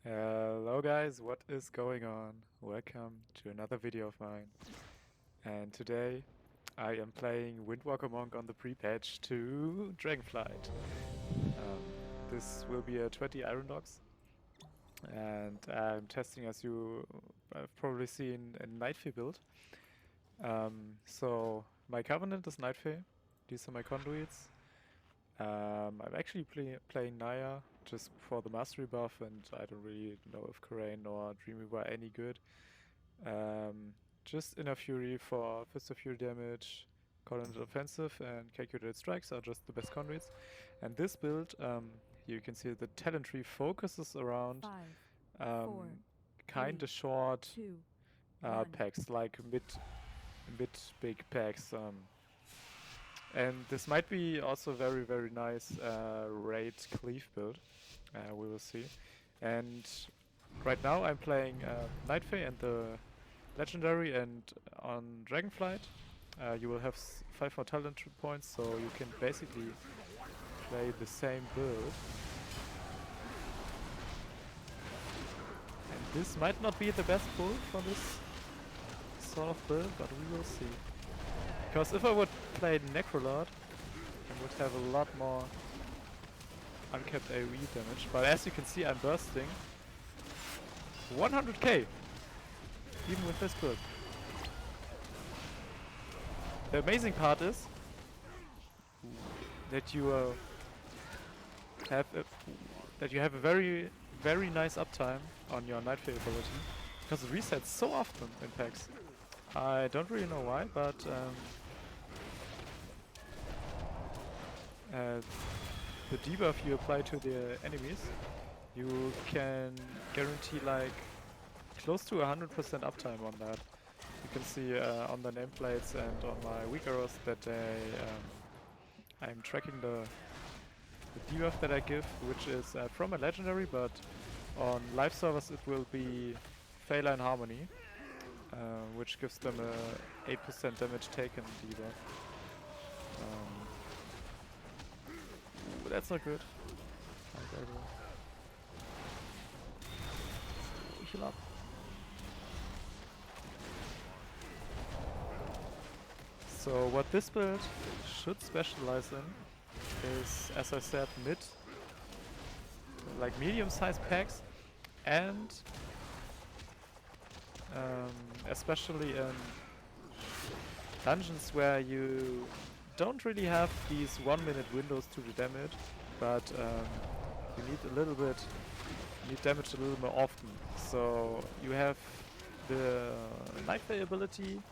Hello guys, what is going on? Welcome to another video of mine. And today I am playing Windwalker Monk on the Prepatch to Dragonflight. This will be a 20 Iron Dogs. And I'm testing, as you have probably seen, a NIGHTFAE build. So my Covenant is NIGHTFAE. These are my conduits. I'm actually playing Naya just for the mastery buff, and I don't really know if Karain or Dreamweaver are any good. Just Inner Fury for Fist of Fury damage, Coordinated Offensive, and Calculated Strikes are just the best conduits. And this build, you can see the talent tree focuses around kinda short packs, like mid big packs. And this might be also very, very nice raid cleave build. We will see. And right now I'm playing NIGHTFAE and the Legendary, and on Dragonflight you will have 5 more talent points, so you can basically play the same build. And this might not be the best pull for this sort of build, but we will see. Because if I would play necrolord, I would have a lot more uncapped AoE damage. But as you can see, I'm bursting 100k, even with this build. The amazing part is that you have a very, very nice uptime on your NIGHTFAE ability, because it resets so often in packs. I don't really know why, but the debuff you apply to the enemies, you can guarantee like close to 100% uptime on that. You can see on the nameplates and on my weak arrows that I'm tracking the debuff that I give, which is from a legendary, but on live servers it will be Phalanx Harmony, which gives them a 8% damage taken debuff. But that's not good. Heal up. So what this build should specialize in is, as I said, like medium-sized packs, and especially in dungeons where you don't really have these 1-minute windows to do damage, but you need damage a little more often. So you have the NIGHTFAE ability,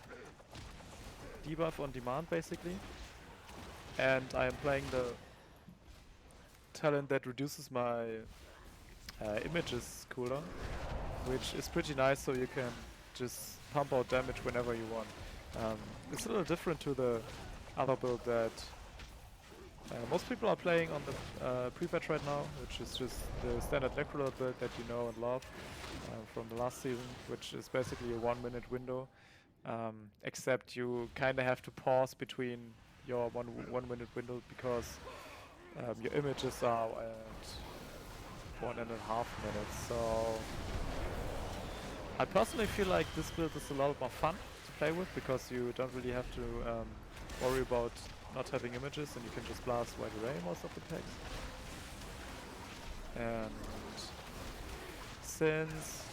debuff on demand basically, and I am playing the talent that reduces my images cooldown, which is pretty nice, so you can just pump out damage whenever you want. It's a little different to the other build that most people are playing on the Prepatch right now, which is just the standard necrolord build that you know and love from the last season, which is basically a 1-minute window, except you kind of have to pause between your one-minute window because your images are at 1.5 minutes. So I personally feel like this build is a lot more fun to play with, because you don't really have to worry about not having images, and you can just blast right away most of the packs. And since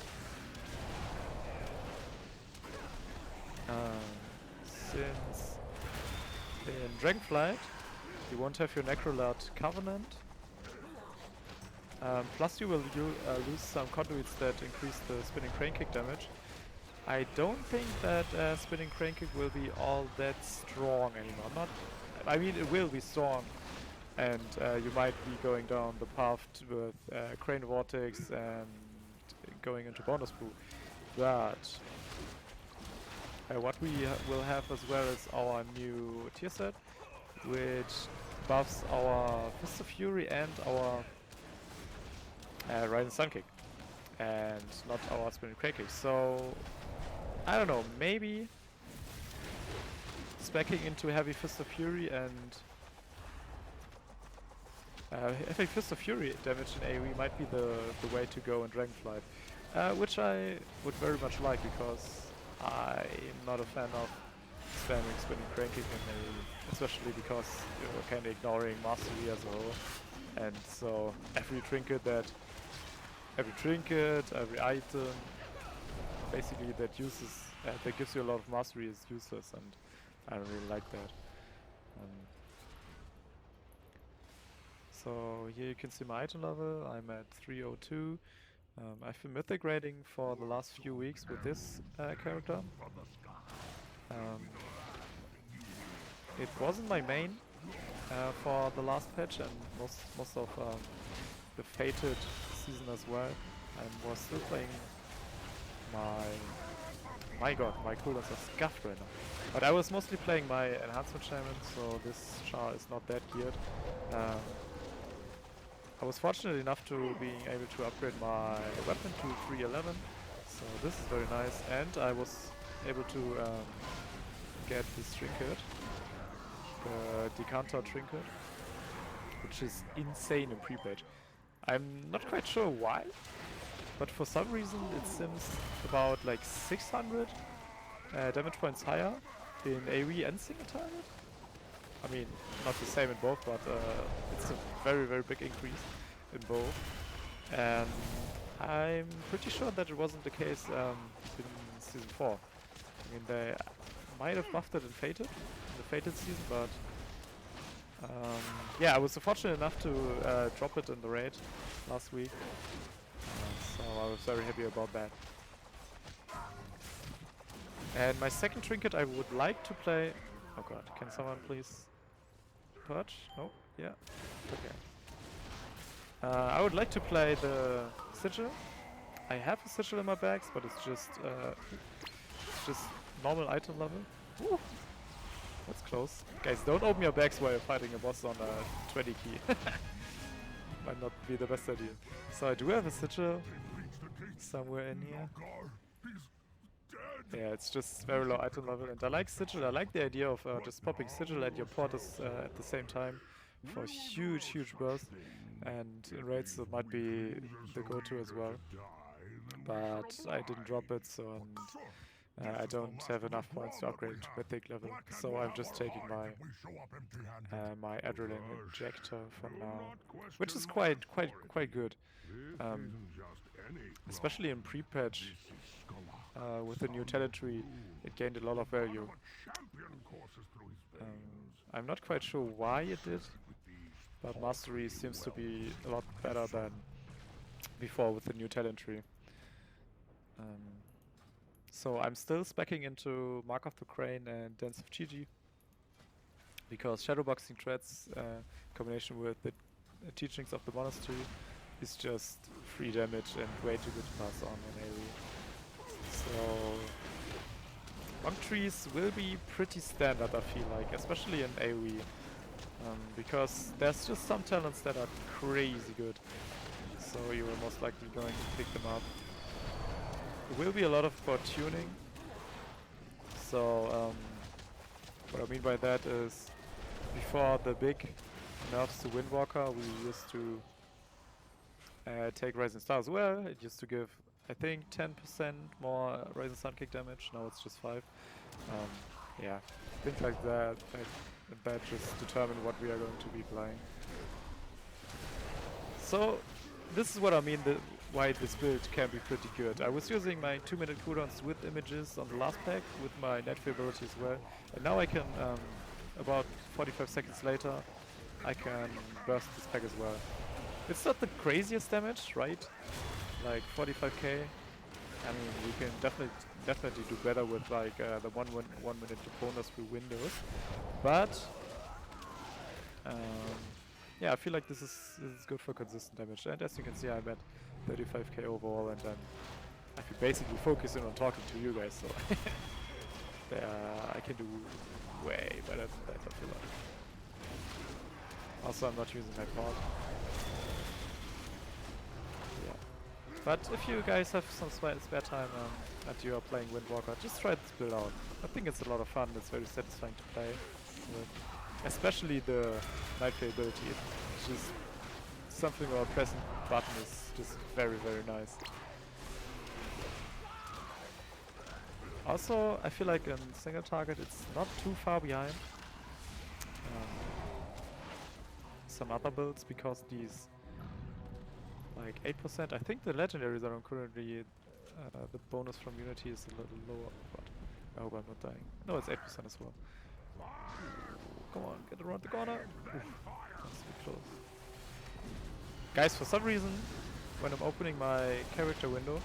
in Dragonflight you won't have your necrolord Covenant, plus you will lose some conduits that increase the spinning crane kick damage, I don't think that spinning crane kick will be all that strong anymore. I mean, it will be strong, and you might be going down the path with crane vortex and going into bonus pool. But what we will have as well is our new tier set, which buffs our Fist of Fury and our Rising Sun Kick, and not our spinning crane kick. So I don't know, maybe speccing into heavy Fist of Fury and Having Fist of Fury damage in AoE might be the way to go in Dragonflight, which I would very much like because I'm not a fan of spamming spinning cranking in AoE, especially because you're kind of ignoring mastery as a whole, and so every trinket, every item, basically that gives you a lot of mastery is useless, and I don't really like that. So here you can see my item level. I'm at 302. I've been mythic raiding for the last few weeks with this character. It wasn't my main for the last patch and most of the fated season as well. I was still playing my god, my cooldowns are scuffed right now. But I was mostly playing my enhancement shaman, so this char is not that geared. I was fortunate enough to being able to upgrade my weapon to 311, so this is very nice, and I was able to get this trinket, the Decanter trinket, which is insane in Prepatch. I'm not quite sure why, but for some reason it seems about like 600 damage points higher in AoE and single target. I mean, not the same in both, but it's a very, very big increase in both. And I'm pretty sure that it wasn't the case in Season 4. I mean, they might have buffed it in the Fated season, but yeah, I was fortunate enough to drop it in the raid last week. So I was very happy about that. And my second trinket I would like to play... Oh god, can someone please... Perch? Oh, yeah. Okay. I would like to play the sigil. I have a sigil in my bags, but it's just normal item level. Woo! That's close. Guys, don't open your bags while you're fighting a boss on a 20 key. Might not be the best idea. So I do have a sigil somewhere in here. Yeah, it's just very low item level, and I like sigil. I like the idea of just popping sigil and your portals at the same time for huge, huge burst. And in raids that might be the go-to as well. But I didn't drop it, so I don't have enough points to upgrade to mythic level. So I'm just taking my adrenaline injector for now, which is quite good. Especially in Prepatch, with the new talent tree, it gained a lot of value. I'm not quite sure why it did, but mastery seems to be a lot better than before with the new talent tree. So I'm still speccing into Mark of the Crane and Dance of Gigi, because shadowboxing threats combination with the teachings of the monastery is just free damage and way too good to pass on in AoE. So monk trees will be pretty standard, I feel like, especially in AoE, because there's just some talents that are crazy good, so you are most likely going to pick them up. There will be a lot of about tuning, so what I mean by that is, before the big nerfs to Windwalker, we used to take Rising Star as well. It used to give, I think, 10% more Rising Sun kick damage. Now it's just 5. Yeah, things like that. That just determine what we are going to be playing. So this is what I mean, why this build can be pretty good. I was using my 2-minute cooldowns with images on the last pack with my NIGHTFAE ability as well, and now I can, about 45 seconds later, I can burst this pack as well. It's not the craziest damage, right? Like 45k. I mean, we can definitely do better with like the 1 minute bonus through windows, but yeah, I feel like this is good for consistent damage. And as you can see, I'm at 35k overall, and I've been basically focusing on talking to you guys, so I can do way better than that, I feel like. Also, I'm not using my pod. Yeah. But if you guys have some spare time and you are playing Windwalker, just try this build out. I think it's a lot of fun. It's very satisfying to play with. Especially the NIGHTFAE ability. It just something about pressing button is just very, very nice. Also, I feel like in single target it's not too far behind some other builds, because these like 8%, I think the legendaries are currently the bonus from Unity is a little lower, but I hope I'm not dying. No, it's 8% as well. Come on, get around the corner. Oof, that's a bit close. Guys, for some reason, when I'm opening my character window,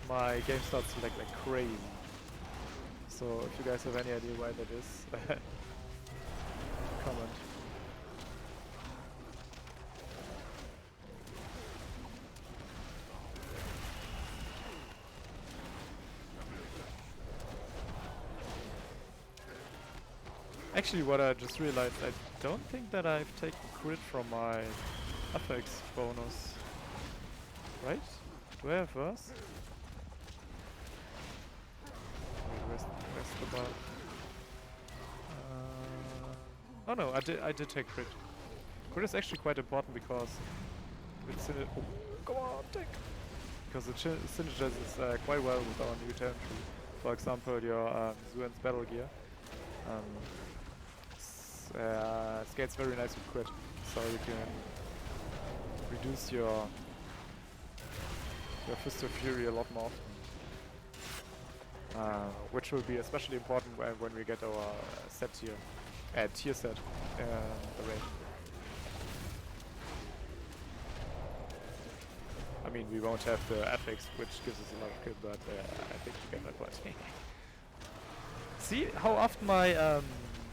my game starts to lag like crazy. So if you guys have any idea why that is, comment. Actually, what I just realized, I don't think that I've taken crit from my affix bonus. Right? Do I have worse? Wait, where's the bar? Oh no, I did take crit. Crit is actually quite important because it's in it. Oh, come on, take! Because it synergizes quite well with our new talent tree. For example, your Zuen's battle gear. Scales very nice with crit, so you can reduce your Fist of Fury a lot more often. Which will be especially important when we get our set tier, tier set the raid. I mean, we won't have the affix, which gives us a lot of crit, but I think you get my point. See how often my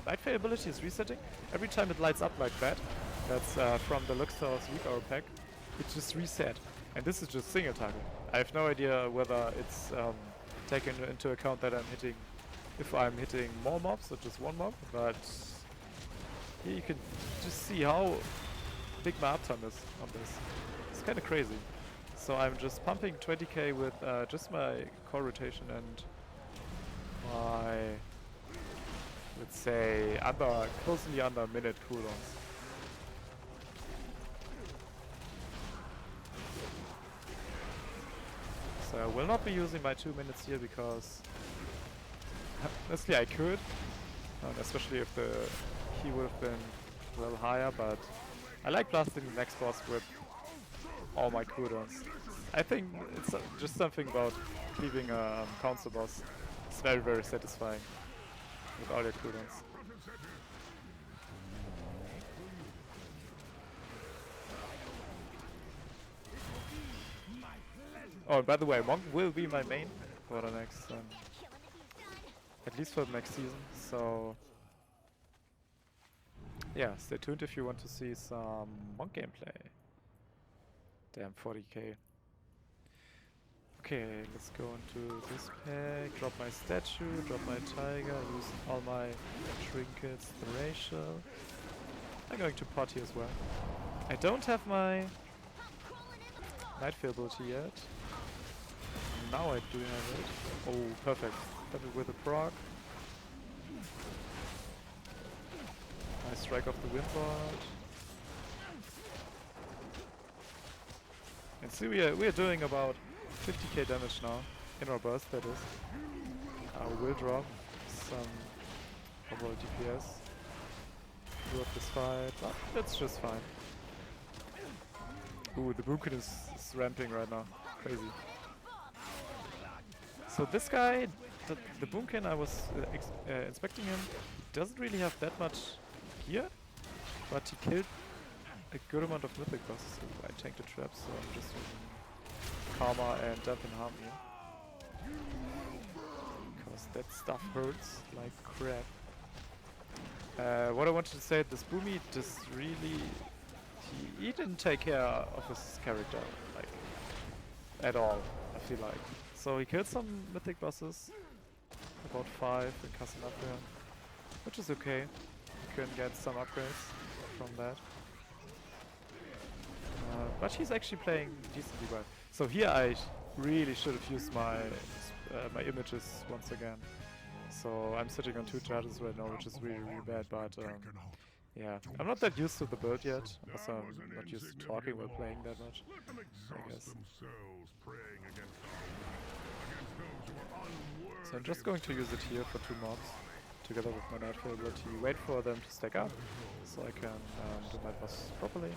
NIGHTFAE ability is resetting? Every time it lights up like that, that's from the Luxor's weak hour pack, it just reset. And this is just single target. I have no idea whether it's taken into account that I'm hitting, if I'm hitting more mobs or just one mob, but here you can just see how big my uptime is on this. It's kind of crazy. So I'm just pumping 20k with just my core rotation and my, let's say, closely under a minute cooldowns. So I will not be using my 2 minutes here because honestly I could, especially if he would have been well higher, but I like blasting the next boss with all my cooldowns. I think it's just something about cleaving a council boss. It's very, very satisfying with all your cooldowns. Oh, and by the way, Monk will be my main for the next, at least for the next season, so yeah, stay tuned if you want to see some Monk gameplay. Damn, 40k. Okay, let's go into this pack, drop my statue, drop my tiger, use all my trinkets, the racial. I'm going to pot here as well. I don't have my NIGHTFAE ability yet. Now I do have it. Oh, perfect. Got it with a proc. Nice strike off the windward. And see, we are doing about 50k damage now in our burst, that is. We will drop some overall DPS throughout this fight, but that's just fine. Ooh, the Boomkin is ramping right now. Crazy. So this guy, the Boomkin, I was inspecting him, he doesn't really have that much gear, but he killed a good amount of mythic bosses. So I tanked the traps, so I'm just using Karma and Dampen Harm here. Because that stuff hurts like crap. What I wanted to say, this Boomy just really... He didn't take care of his character, like, at all, I feel like. So he killed some mythic bosses, about 5 in Casanafria, which is okay. You can get some upgrades from that. But he's actually playing decently well. So here I really should have used my my images once again. So I'm sitting on 2 charges right now, which is really, really bad, but Yeah, I'm not that used to the build yet, also I'm not used to talking while playing that much, I guess. So I'm just going to use it here for 2 mobs, together with my NIGHTFAE ability, wait for them to stack up, so I can do my boss properly.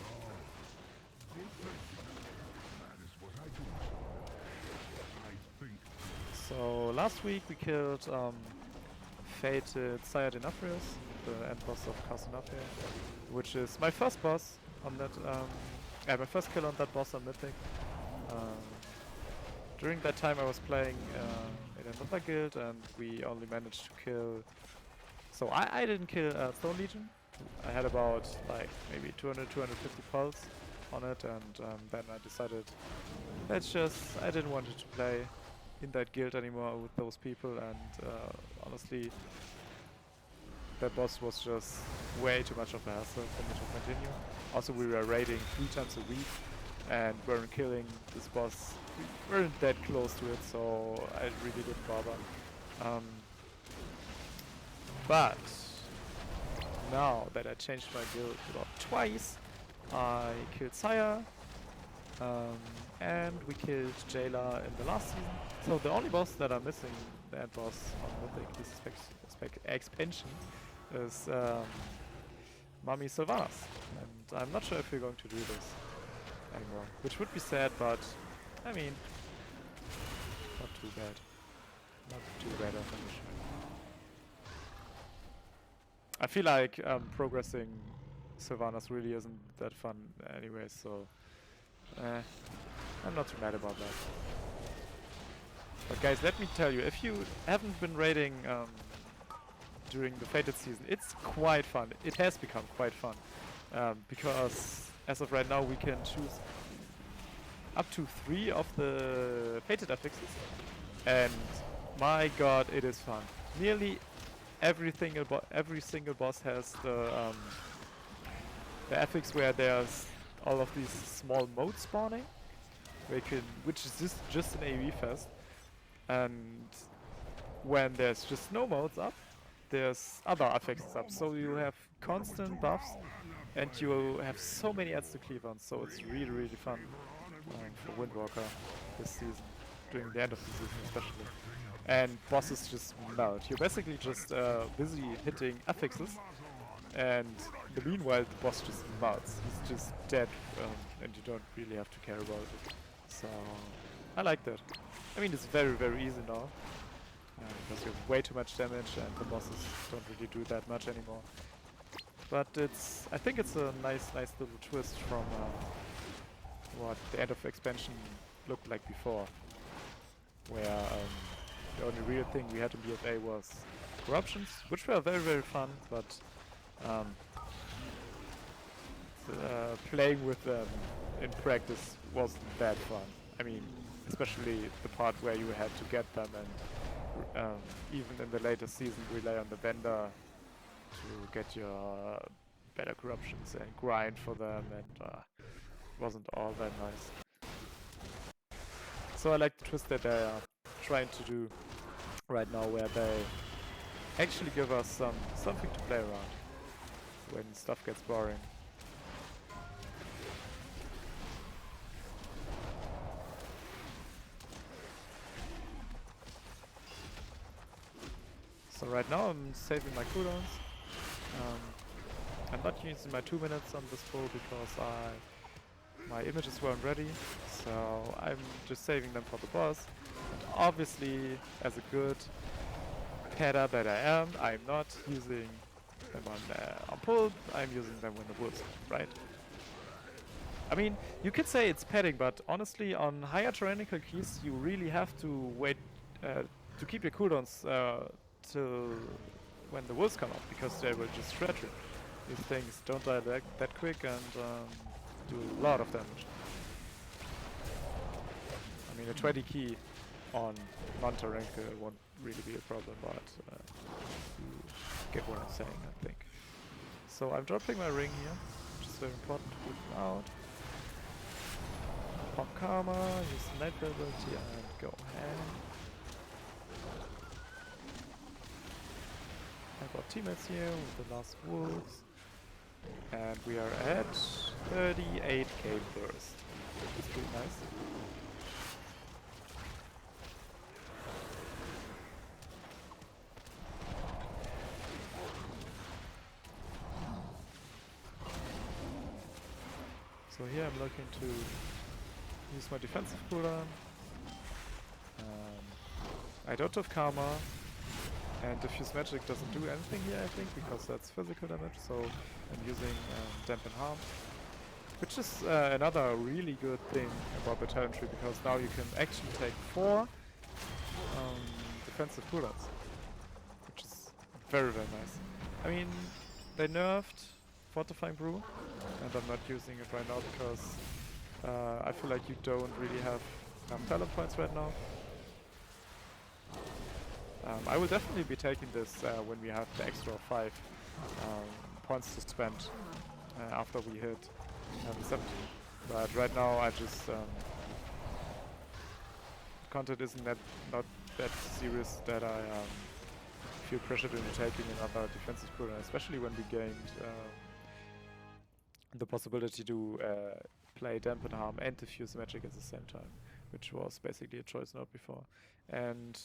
So last week we killed fated Sire Denafrius, the end boss of Castle, which is my first boss on that, my first kill on that boss on Mythic. During that time I was playing in another guild and we only managed to kill... So I didn't kill Stone Legion. I had about like maybe 200, 250 pulse on it, and then I decided I didn't want to play in that guild anymore with those people, and honestly that boss was just way too much of a hassle for me to continue. Also we were raiding 3 times a week and weren't killing this boss, we weren't that close to it, so I really didn't bother. But now that I changed my guild about twice, I killed Sire, and we killed Jailer in the last season. So the only boss that I'm missing, the end boss on Mythic, this expansion, is Mami Sylvanas. And I'm not sure if we're going to do this anymore, which would be sad, but I mean, not too bad. Not too bad, I think. I feel like progressing Sylvanas really isn't that fun anyway, so I'm not too mad about that. But guys, let me tell you, if you haven't been raiding during the Fated season, it's quite fun. It has become quite fun. Because as of right now we can choose up to 3 of the Fated affixes. And my god, it is fun. Nearly every single boss has the affix where there's all of these small modes spawning, which is just an AoE fest. And when there's just no modes up, there's other affixes up, so you have constant buffs and you have so many ads to cleave on, so it's really, really fun for Windwalker this season, during the end of the season especially. And bosses just melt. You're basically just busy hitting affixes, and in the meanwhile the boss just melts. He's just dead, and you don't really have to care about it. So I like that. I mean, it's very, very easy now, because you have way too much damage and the bosses don't really do that much anymore. But I think it's a nice little twist from what the end of expansion looked like before, where the only real thing we had in BFA was corruptions, which were very, very fun, but playing with them in practice wasn't that fun. I mean, especially the part where you had to get them, and even in the later season rely on the vendor to get your better corruptions and grind for them, and wasn't all that nice. So I like the twist that they are trying to do right now, where they actually give us something to play around when stuff gets boring. So right now I'm saving my cooldowns. I'm not using my 2 minutes on this pull because my images weren't ready, so I'm just saving them for the boss. And obviously, as a good peta that I am, I'm not using them on pull, I'm using them when the wolves come, right? I mean, you could say it's padding, but honestly on higher tyrannical keys you really have to wait to keep your cooldowns till when the wolves come up, because they will just shred you. These things don't die that quick and do a lot of damage. I mean, a 20 key on non-tyrannical won't really be a problem, but you get what I'm saying, I think. So I'm dropping my ring here, which is very important to keep them out. Pop Karma, use the NIGHTFAE ability and go ahead. I've got teammates here with the last wolves. And we are at 38k burst. That's pretty nice. So here I'm looking to use my defensive cooldown. I don't have Karma, and Diffuse Magic doesn't do anything here, I think, because that's physical damage, so I'm using Dampen Harm. Which is another really good thing about the talent tree, because now you can actually take 4 defensive cooldowns, which is very, very nice. I mean, they nerfed Fortifying Brew, and I'm not using it right now because I feel like you don't really have enough talent points right now. I will definitely be taking this when we have the extra 5 points to spend after we hit 70. But right now I just content isn't not that serious that I feel pressured into taking another defensive cooldown, especially when we gained the possibility to play Dampen Harm and Diffuse Magic at the same time, which was basically a choice not before. And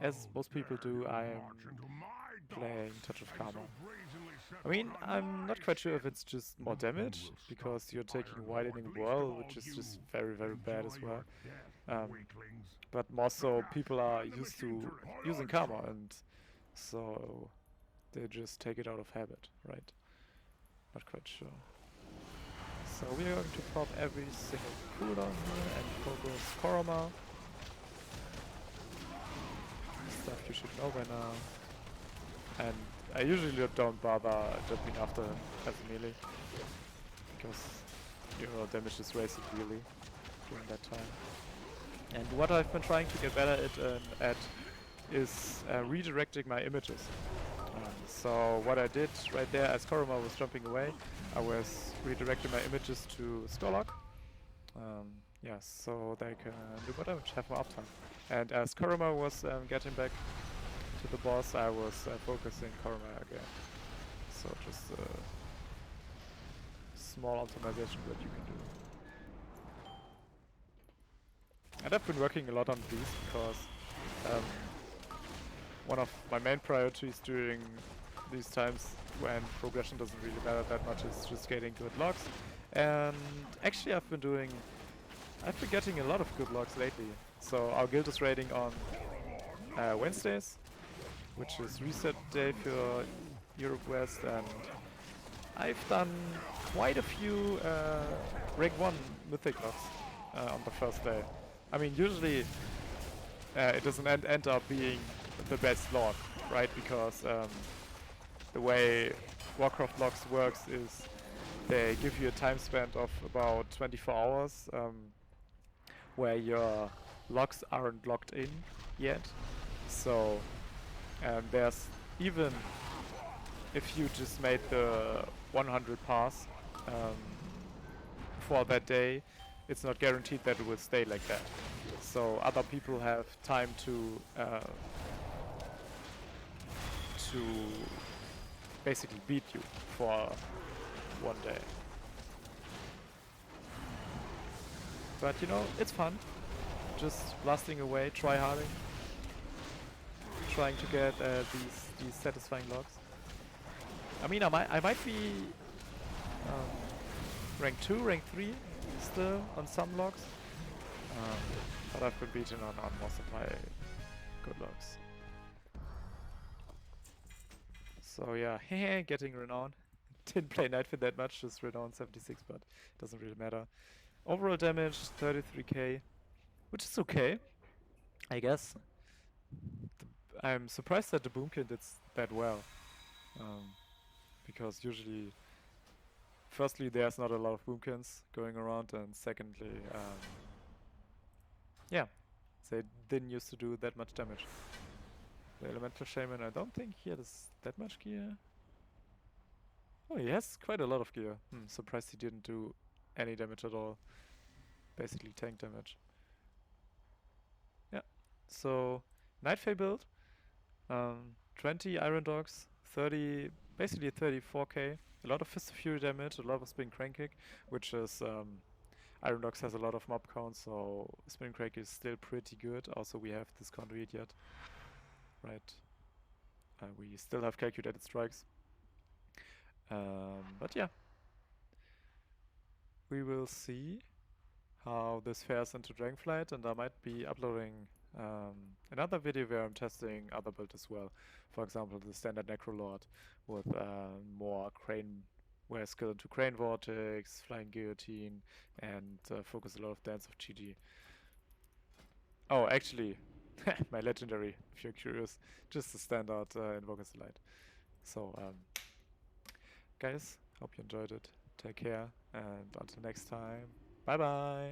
as most people do, I am playing Touch of Karma. I mean, I'm not quite sure if it's just more damage, because you're taking Widening Whirl, which is just very, very bad as well. But more so, people are used to using Karma, and so they just take it out of habit, right? Not quite sure. So we are going to pop every single cooldown here and focus Koroma. Stuff you should know by now. And I usually don't bother jumping after him as a melee, because your damage is raised severely during that time. And what I've been trying to get better at is redirecting my images. So what I did right there, as Koroma was jumping away, I was redirecting my images to Skorlock. So they can do more damage, have more uptime. And as Koroma was getting back to the boss, I was focusing Koroma again. So just a small optimization that you can do. And I've been working a lot on these because one of my main priorities during these times when progression doesn't really matter that much is just getting good logs. And actually I've been getting a lot of good logs lately. So our guild is raiding on Wednesdays, which is reset day for Europe West, and I've done quite a few rank 1 mythic logs on the first day. I mean, usually it doesn't end up being the best log, right? Because the way Warcraft logs works is they give you a time span of about 24 hours where your logs aren't locked in yet. So there's, even if you just made the 100 pass for that day, it's not guaranteed that it will stay like that. So other people have time to basically beat you for one day. But you know, it's fun. Just blasting away, try-harding, trying to get these satisfying logs. I mean, I might be rank 2, rank 3 still on some logs, but I've been beaten on most of my good logs. So yeah, getting renown. Didn't play NIGHTFAE that much, just renown 76, but doesn't really matter. Overall damage 33k, which is okay, I guess. I'm surprised that the Boomkin did that well, because usually, firstly, there's not a lot of Boomkins going around, and secondly, yeah, they didn't used to do that much damage. The Elemental Shaman, I don't think he has that much gear. Oh, he has quite a lot of gear. Surprised he didn't do any damage at all. Basically tank damage. Yeah, so NIGHTFAE build. 20 Iron Dogs, 30 basically 34k. A lot of Fist of Fury damage, a lot of Spin Crank Kick, which is Iron Dogs has a lot of mob count, so Spin Crank is still pretty good. Also, we have this conduit yet, right? We still have calculated strikes. But yeah, we will see how this fares into Dragonflight, and I might be uploading another video where I'm testing other builds as well. For example, the standard necrolord with more crane, where I skill into crane vortex, flying guillotine, and focus a lot of dance of GG. Oh, actually, my legendary, if you're curious, just the standard Invoker's Delight. So, guys, hope you enjoyed it. Take care, and until next time, bye bye!